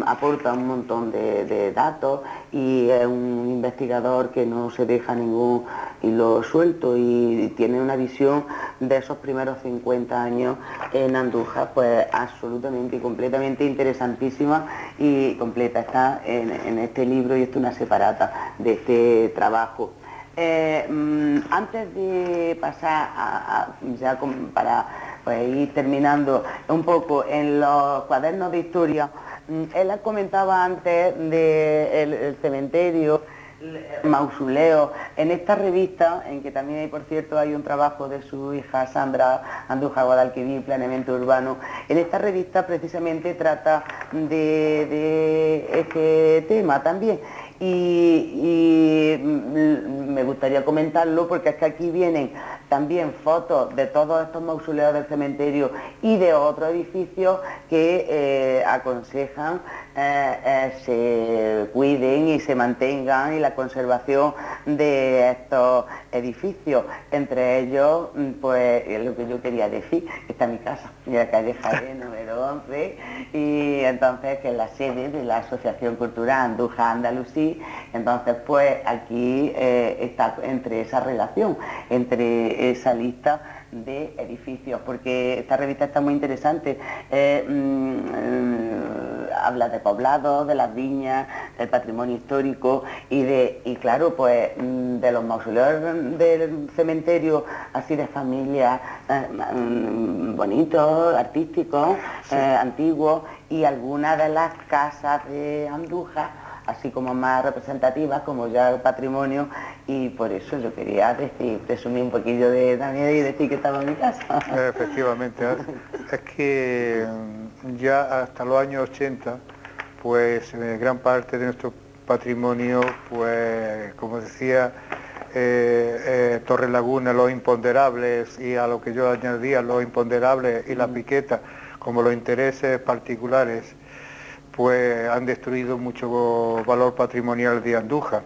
aporta un montón de datos y es un investigador que no se deja ningún hilo suelto y tiene una visión de esos primeros 50 años en Andújar, pues absolutamente y completamente interesantísima y completa. Está en este libro y esto es una separata de este trabajo. Antes de pasar para pues, ir terminando un poco en los cuadernos de historia, él comentaba antes del cementerio, el mausoleo. En esta revista, en que también hay, por cierto, hay un trabajo de su hija Sandra Andújar Guadalquivir, Planeamiento Urbano, en esta revista precisamente trata de este tema también. Y me gustaría comentarlo porque es que aquí vienen también fotos de todos estos mausoleos del cementerio y de otros edificios que aconsejan se cuiden y se mantengan y la conservación de estos edificios. Entre ellos, pues es lo que yo quería decir, está mi casa, en la calle Jaén, número 11, y entonces que es la sede de la Asociación Cultural Andújar Andalusí. Entonces pues aquí está entre esa relación, entre esa lista de edificios, porque esta revista está muy interesante. Habla de poblados, de las viñas, del patrimonio histórico y claro, pues de los mausoleos del cementerio, así de familias bonitos, artísticos, sí, antiguos, y algunas de las casas de Andújar, así como más representativas, como ya el patrimonio, y por eso yo quería decir, presumir un poquillo también y decir que estaba en mi casa. Efectivamente, es que ya hasta los años 80, pues gran parte de nuestro patrimonio, pues como decía, Torrelaguna, los imponderables, y a lo que yo añadía, los imponderables y la piqueta, como los intereses particulares, pues han destruido mucho valor patrimonial de Andújar.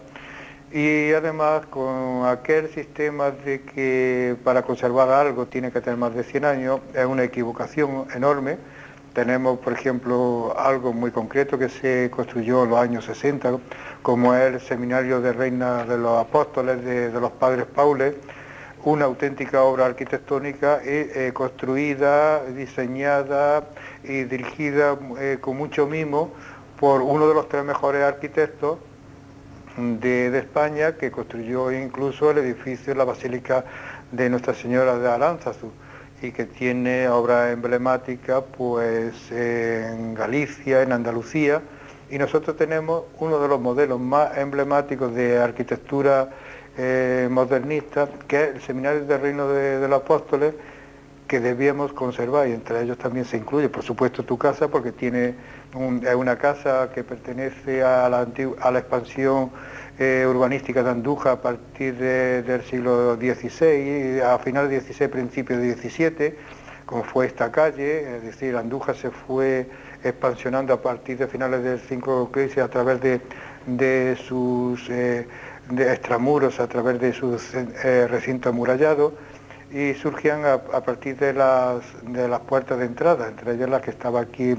Y además con aquel sistema de que para conservar algo tiene que tener más de 100 años, es una equivocación enorme. Tenemos, por ejemplo, algo muy concreto que se construyó en los años 60, como es el Seminario de Reina de los Apóstoles de los Padres Paules, una auténtica obra arquitectónica construida, diseñada y dirigida con mucho mimo por uno de los 3 mejores arquitectos de España, que construyó incluso el edificio, la Basílica de Nuestra Señora de Aránzazu, y que tiene obras emblemáticas pues en Galicia, en Andalucía, y nosotros tenemos uno de los modelos más emblemáticos de arquitectura modernista, que es el Seminario del Reino de los Apóstoles, que debíamos conservar, y entre ellos también se incluye, por supuesto, tu casa, porque es una casa que pertenece a la expansión urbanística de Andújar a partir del siglo XVI, a finales del XVI, principios del XVII, como fue esta calle. Es decir, Andújar se fue expansionando a partir de finales del siglo XV a través de sus extramuros, a través de sus recintos amurallados, y surgían a partir de las puertas de entrada, entre ellas la que estaba aquí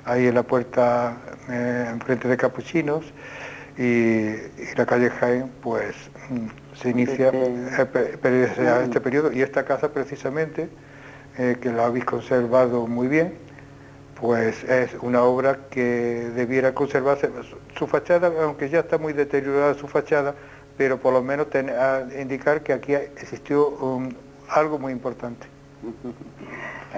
ahí en la puerta, enfrente de Capuchinos, y la calle Jaén, pues se inicia a este periodo, y esta casa precisamente, que la habéis conservado muy bien, pues es una obra que debiera conservarse. Su fachada, aunque ya está muy deteriorada su fachada, pero por lo menos indicar que aquí existió algo muy importante.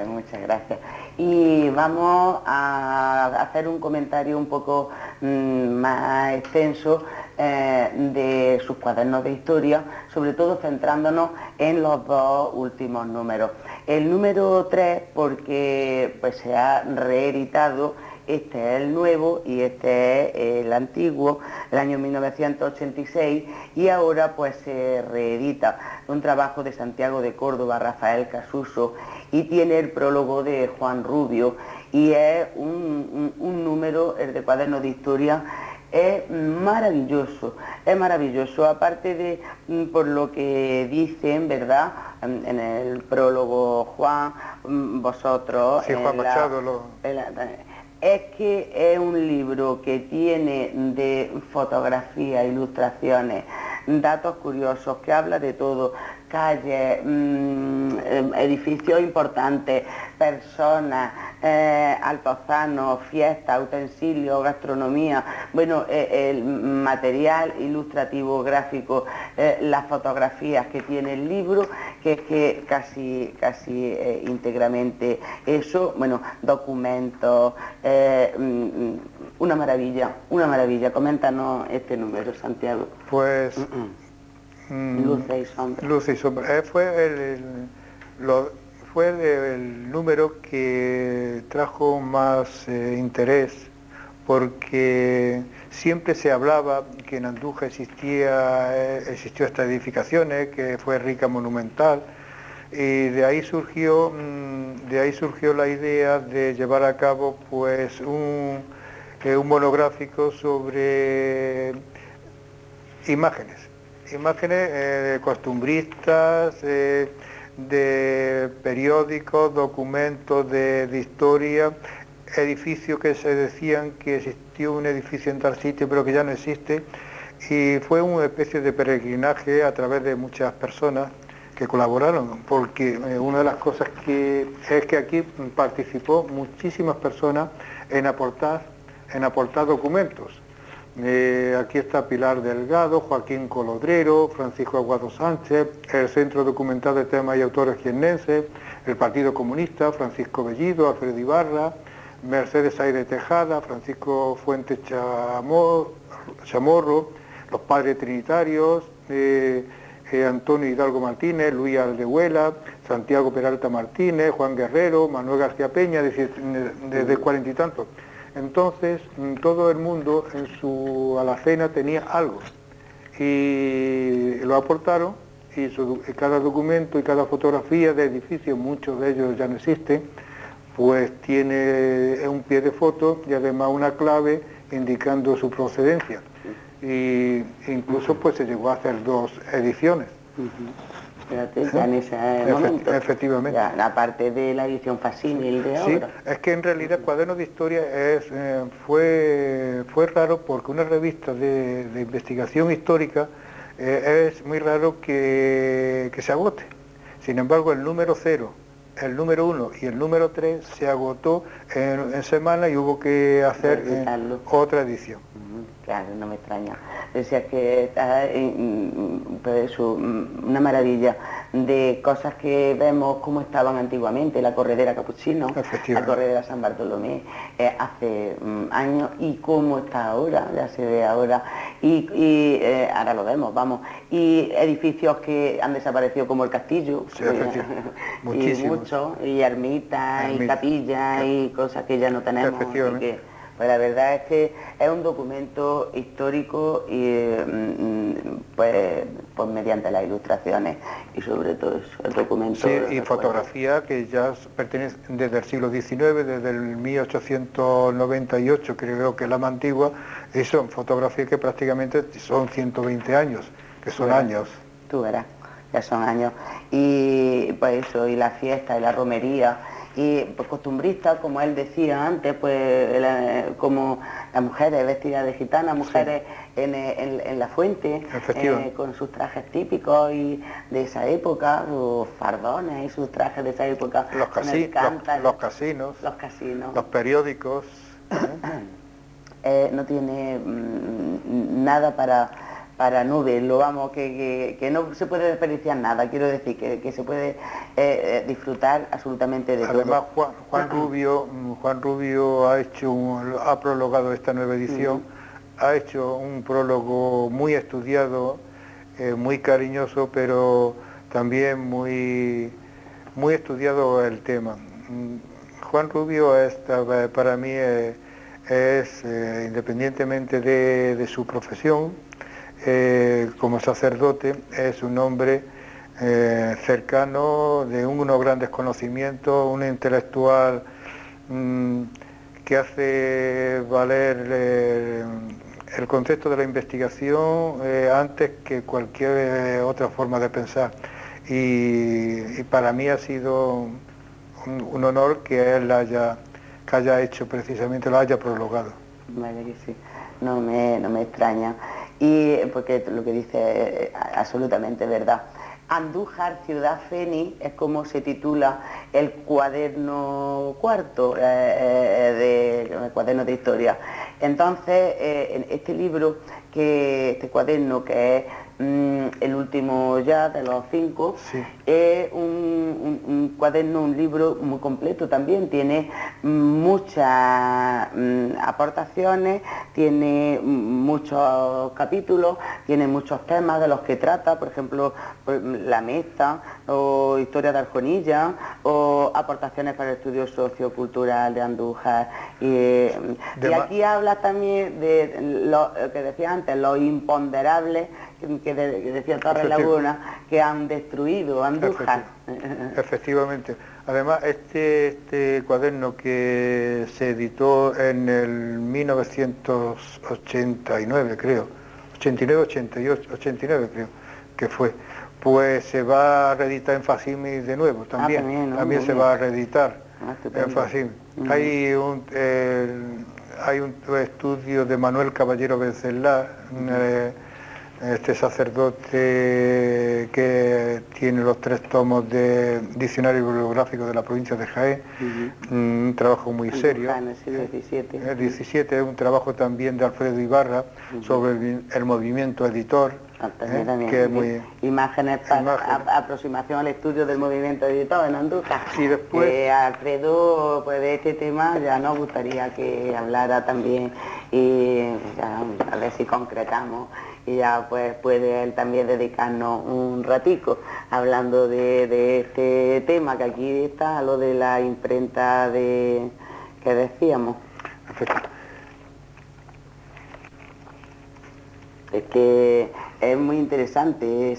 Muchas gracias. Y vamos a hacer un comentario un poco más extenso de sus cuadernos de historia, sobre todo centrándonos en los 2 últimos números. El número 3, porque pues se ha reeditado. Este es el nuevo y este es el antiguo, el año 1986, y ahora pues se reedita un trabajo de Santiago de Córdoba, Rafael Casuso, y tiene el prólogo de Juan Rubio, y es un número, el de cuaderno de historia, es maravilloso, aparte de por lo que dicen, ¿verdad?, en el prólogo Juan, vosotros... Sí, Juan Machado es que es un libro que tiene de fotografías, ilustraciones, datos curiosos, que habla de todo, calles, edificios importantes, personas, altozanos, fiestas, utensilios, gastronomía, bueno, el material ilustrativo, gráfico, las fotografías que tiene el libro, que es que casi íntegramente eso, bueno, documentos, una maravilla, una maravilla. Coméntanos este número, Santiago. Pues Luces y sombras. Luces y sombras. Fue el número que trajo más interés, porque siempre se hablaba que en Andújar existió estas edificaciones, que fue rica monumental, y de ahí surgió la idea de llevar a cabo pues un monográfico sobre imágenes costumbristas, de periódicos, documentos de historia, edificios que se decían que existió un edificio en tal sitio pero que ya no existe, y fue una especie de peregrinaje a través de muchas personas que colaboraron, porque una de las cosas es que aquí participó muchísimas personas en aportar documentos. Aquí está Pilar Delgado, Joaquín Colodrero, Francisco Aguado Sánchez, el Centro Documental de Temas y Autores Jiennenses, el Partido Comunista, Francisco Bellido, Alfredo Ibarra, Mercedes Aire Tejada, Francisco Fuentes Chamorro, los Padres Trinitarios, Antonio Hidalgo Martínez, Luis Aldehuela, Santiago Peralta Martínez, Juan Guerrero, Manuel García Peña, desde 40 y tantos. Entonces, todo el mundo en su alacena tenía algo y lo aportaron, y cada documento y cada fotografía de edificios, muchos de ellos ya no existen, pues tiene un pie de foto y además una clave indicando su procedencia. Y incluso pues se llegó a hacer 2 ediciones. Fíjate, ya en ese momento. Efectivamente. Ya, aparte de la edición facsimil de sí, obra. es que en realidad Cuadernos de Historia fue raro, porque una revista de investigación histórica es muy raro que se agote. Sin embargo, el número 0, el número 1 y el número 3 se agotó en semana, y hubo que hacer otra edición. Claro, no me extraña. Decía que está pues eso, una maravilla de cosas que vemos como estaban antiguamente, la corredera Capuchino, la corredera San Bartolomé, hace años, y cómo está ahora, ya se ve ahora, y ahora lo vemos, vamos, y edificios que han desaparecido como el castillo, sí, y muchos, y ermitas, y capillas, y cosas que ya no tenemos. Pues la verdad es que es un documento histórico, y pues mediante las ilustraciones y sobre todo eso, el documento. Sí, y fotografía que ya pertenece desde el siglo XIX, desde el 1898, creo que es la más antigua, y son fotografías que prácticamente son 120 años, que son años. Tú verás, ya son años. Y pues eso, y la fiesta, y la romería, y pues costumbristas, como él decía antes, pues como las mujeres vestidas de gitanas, mujeres en la fuente, con sus trajes típicos y de esa época, sus fardones y sus trajes de esa época. Los casinos, los periódicos. No tiene nada para no verlo, vamos, que no se puede desperdiciar nada, quiero decir, que se puede disfrutar absolutamente de todo. Además, Juan Rubio ha prologado esta nueva edición, ha hecho un prólogo muy estudiado, muy cariñoso, pero también muy estudiado el tema. Juan Rubio para mí es independientemente de su profesión, como sacerdote, es un hombre cercano, de unos grandes conocimientos, un intelectual que hace valer el concepto de la investigación antes que cualquier otra forma de pensar. Y para mí ha sido un honor que él haya que haya hecho precisamente, lo haya prologado. Vale que sí, no me extraña. Y porque lo que dice es absolutamente verdad. Andújar, ciudad fénix, es como se titula el cuaderno cuarto, el cuaderno de historia. Entonces, en este libro, este cuaderno que es el último ya de los 5, sí, es un cuaderno, un libro muy completo también, tiene muchas aportaciones, tiene muchos capítulos, tiene muchos temas de los que trata, por ejemplo, la Mesta, o historia de Arjonilla, o aportaciones para el estudio sociocultural de Andújar. Y aquí habla también de lo que decía antes, los imponderables que decía Torres Laguna, que han destruido Andújar. Efectivamente. Además, este cuaderno que se editó en el 1989, creo, 89, 88, 89 creo que fue, pues se va a reeditar en facsímil de nuevo también. También se va a reeditar en facsímil. Hay un estudio de Manuel Caballero Venceslá, este sacerdote que tiene los 3 tomos de Diccionario Bibliográfico de la provincia de Jaén, un trabajo muy serio. El 17. El 17 es un trabajo también de Alfredo Ibarra sobre el movimiento editor, que es muy... Imágenes para aproximación al estudio del movimiento editor en Andújar. Y después... Alfredo, pues de este tema ya nos gustaría que hablara también, y ya, a ver si concretamos, y ya pues puede él también dedicarnos un ratico hablando de este tema, que aquí está lo de la imprenta que decíamos. Perfecto. Es que es muy interesante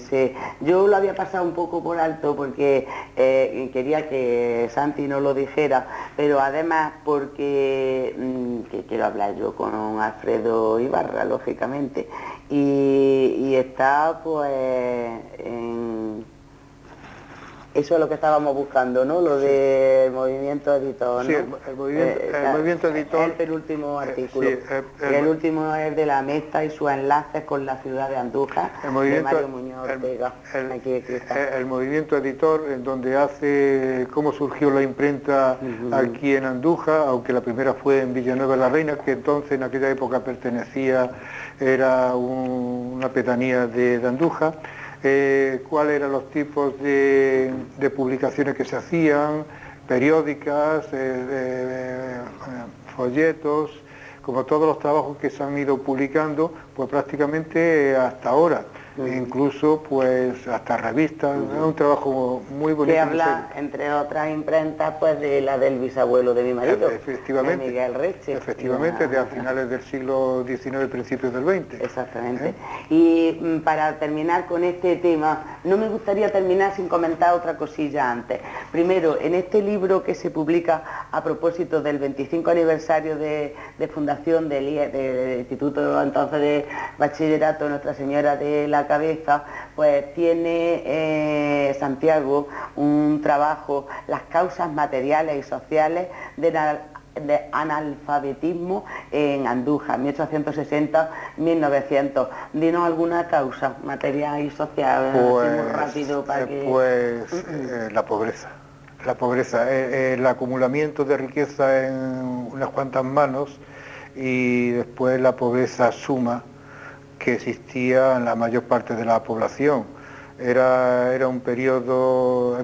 yo lo había pasado un poco por alto porque quería que Santi no lo dijera, pero además porque que quiero hablar yo con Alfredo Ibarra, lógicamente, y está pues eso es lo que estábamos buscando, ¿no? Lo del movimiento editor, ¿no? Sí, el movimiento editor... El penúltimo artículo. Sí, el último es de la Mesta y sus enlaces con la ciudad de Andújar, de Mario Muñoz Ortega. El movimiento editor, en donde hace cómo surgió la imprenta aquí en Andújar, aunque la primera fue en Villanueva de la Reina, que entonces en aquella época era una pedanía de Andújar. Cuáles eran los tipos de publicaciones que se hacían, periódicas, folletos, como todos los trabajos que se han ido publicando, pues prácticamente hasta ahora. Incluso pues hasta revistas, es un trabajo muy bonito. Que habla, entre otras imprentas, pues de la del bisabuelo de mi marido, efectivamente, de Miguel Reche. Efectivamente, de a finales del siglo XIX, principios del XX. Exactamente. Y para terminar con este tema, no me gustaría terminar sin comentar otra cosilla antes. Primero, en este libro que se publica a propósito del 25 aniversario de fundación del Instituto entonces de Bachillerato Nuestra Señora de la Cabeza, pues tiene Santiago un trabajo, las causas materiales y sociales de analfabetismo en Andújar, 1860-1900. Dinos alguna causa material y social, pues, así muy rápido para que... La pobreza. La pobreza, el acumulamiento de riqueza en unas cuantas manos, y después la pobreza suma que existía en la mayor parte de la población. Era un periodo